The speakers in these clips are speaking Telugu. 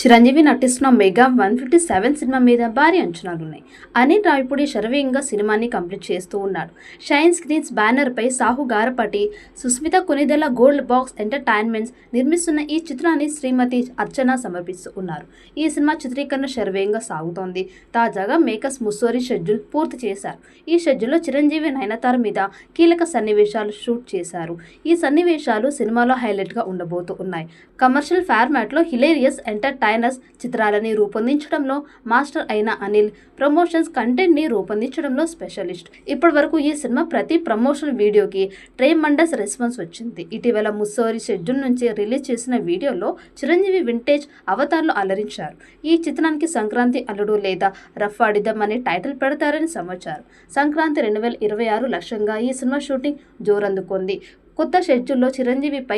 చిరంజీవి నటిస్తున్న మెగా 157 సినిమా మీద భారీ అంచనాలున్నాయి. అనిల్ రావిపూడి శరవేగంగా సినిమాని కంప్లీట్ చేస్తూ ఉన్నాడు. షైన్ స్క్రీన్స్ బ్యానర్ పై Sahu Garapati, Sushmita Konidela Gold Box Entertainments నిర్మిస్తున్న ఈ చిత్రాన్ని శ్రీమతి అర్చన సమర్పిస్తూ ఉన్నారు. ఈ సినిమా చిత్రీకరణ శరవేగంగా సాగుతోంది. తాజాగా మేకర్స్ ముస్సోరీ షెడ్యూల్ పూర్తి చేశారు. ఈ షెడ్యూల్లో చిరంజీవి నయనతార మీద కీలక సన్నివేశాలు షూట్ చేశారు. ఈ సన్నివేశాలు సినిమాలో హైలైట్ గా ఉండబోతూ ఉన్నాయి. కమర్షియల్ ఫార్మాట్ లో హిలేరియస్ ఎంటర్టైనర్స్ చిత్రాలని రూపొందించడంలో మాస్టర్ అయిన అనిల్ ప్రమోషన్స్ కంటెంట్ ని రూపొందించడంలో స్పెషలిస్ట్. ఇప్పటి వరకు ఈ సినిమా ప్రతి ప్రమోషన్ వీడియోకి ట్రెమండస్ రెస్పాన్స్ వచ్చింది. ఇటీవల ముస్సోరీ షెడ్యూల్ నుంచి రిలీజ్ చేసిన వీడియోలో చిరంజీవి వింటేజ్ అవతార్లో అలరించారు. ఈ చిత్రానికి సంక్రాంతి అల్లుడు లేదా రఫ్ ఆడిద్దాం అనే టైటిల్ పెడతారని సమాచారం. సంక్రాంతి 2026 లక్ష్యంగా ఈ సినిమా షూటింగ్ జోరందుకుంది. కొత్త షెడ్యూల్లో చిరంజీవిపై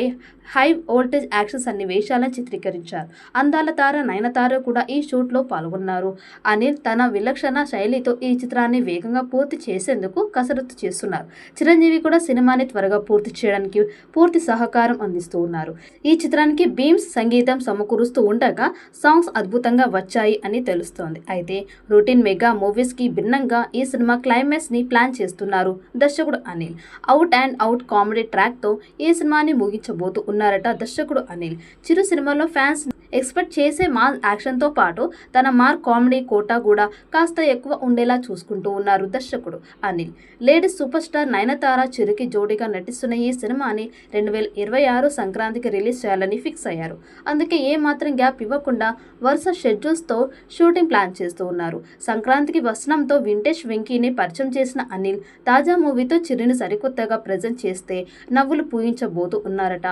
హై వోల్టేజ్ యాక్షన్ సన్నివేశాలను చిత్రీకరించారు. అందాల తార నయనతార కూడా ఈ షూట్లో పాల్గొన్నారు. అనిల్ తన విలక్షణ శైలితో ఈ చిత్రాన్ని వేగంగా పూర్తి చేసేందుకు కసరత్తు చేస్తున్నారు. చిరంజీవి కూడా సినిమాని త్వరగా పూర్తి చేయడానికి పూర్తి సహకారం అందిస్తూ ఉన్నారు. ఈ చిత్రానికి బీమ్స్ సంగీతం సమకూరుస్తూ ఉండగా సాంగ్స్ అద్భుతంగా వచ్చాయి అని తెలుస్తోంది. అయితే రొటీన్ మెగా మూవీస్ కి భిన్నంగా ఈ సినిమా క్లైమాక్స్ ని ప్లాన్ చేస్తున్నారు దర్శకుడు Anil. Out and out comedy track తో ఈ సినిమాని ముగించబోతూ ఉన్నారట దర్శకుడు అనిల్. చిరు సినిమాలో ఫ్యాన్స్ ఎక్స్పెక్ట్ చేసే మాస్ యాక్షన్ తో పాటు తన కామెడీ కోటా కూడా కాస్త ఎక్కువ ఉండేలా చూసుకుంటూ ఉన్నారు దర్శకుడు Anil. Ladies super star Nayanthara చిరుకి జోడీగా నటిస్తున్న ఈ సినిమాని 2026 సంక్రాంతికి రిలీజ్ చేయాలని ఫిక్స్ అయ్యారు. అందుకే ఏ మాత్రం గ్యాప్ ఇవ్వకుండా వరుస షెడ్యూల్స్ తో షూటింగ్ ప్లాన్ చేస్తూ ఉన్నారు. సంక్రాంతికి వసనంతో వింటేజ్ వెంకీని పరిచయం చేసిన అనిల్ తాజా మూవీతో చిరుని సరికొత్తగా ప్రజెంట్ చేస్తే నవ్వులు పూయించబోతూ ఉన్నారట.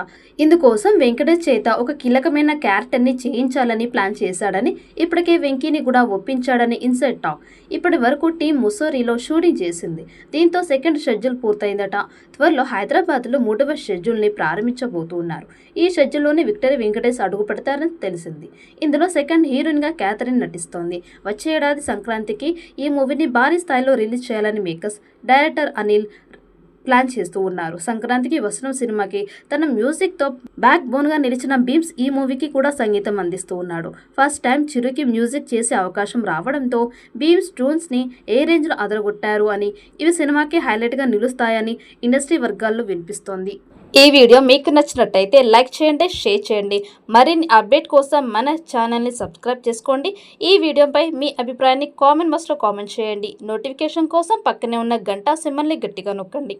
ఇందుకోసం వెంకటేష్ చేత ఒక కీలకమైన క్యారెక్టర్ ని చేయించాలని ప్లాన్ చేశాడని, ఇప్పటికే వెంకీని కూడా ఒప్పించాడని ఇన్సైడ్ టాక్. ఇప్పటి వరకు టీం ముస్సోరీలో షూటింగ్ చేసింది. దీంతో సెకండ్ షెడ్యూల్ పూర్తయిందట. త్వరలో హైదరాబాద్ లో 3వ షెడ్యూల్ ని ప్రారంభించబోతూ ఉన్నారు. ఈ షెడ్యూల్లోనే విక్టరీ వెంకటేష్ అడుగు పెడతారని తెలిసింది. ఇందులో సెకండ్ హీరోయిన్ గా క్యాథరిన్ నటిస్తోంది. వచ్చే ఏడాది సంక్రాంతికి ఈ మూవీని భారీ స్థాయిలో రిలీజ్ చేయాలని మేకర్స్ డైరెక్టర్ అనిల్ ప్లాన్ చేస్తూ ఉన్నారు. సంక్రాంతికి వసనం సినిమాకి తన మ్యూజిక్ తో బ్యాక్ బోన్ గా నిలిచిన బీమ్స్ ఈ మూవీకి కూడా సంగీతం అందిస్తూ ఉన్నాడు. ఫస్ట్ టైం చిరుకి మ్యూజిక్ చేసే అవకాశం రావడంతో బీమ్స్ ట్యూన్స్ ని ఏ రేంజ్ లో అదరగొట్టారు అని, ఇవి సినిమాకి హైలైట్ గా నిలుస్తాయని ఇండస్ట్రీ వర్గాల్లో వినిపిస్తోంది. ఈ వీడియో మీకు నచ్చినట్టయితే లైక్ చేయండి, షేర్ చేయండి. మరిన్ని అప్డేట్ కోసం మన ఛానల్ని సబ్స్క్రైబ్ చేసుకోండి. ఈ వీడియోపై మీ అభిప్రాయాన్ని కామెంట్ బాక్స్లో కామెంట్ చేయండి. నోటిఫికేషన్ కోసం పక్కనే ఉన్న గంట సింబల్ని గట్టిగా నొక్కండి.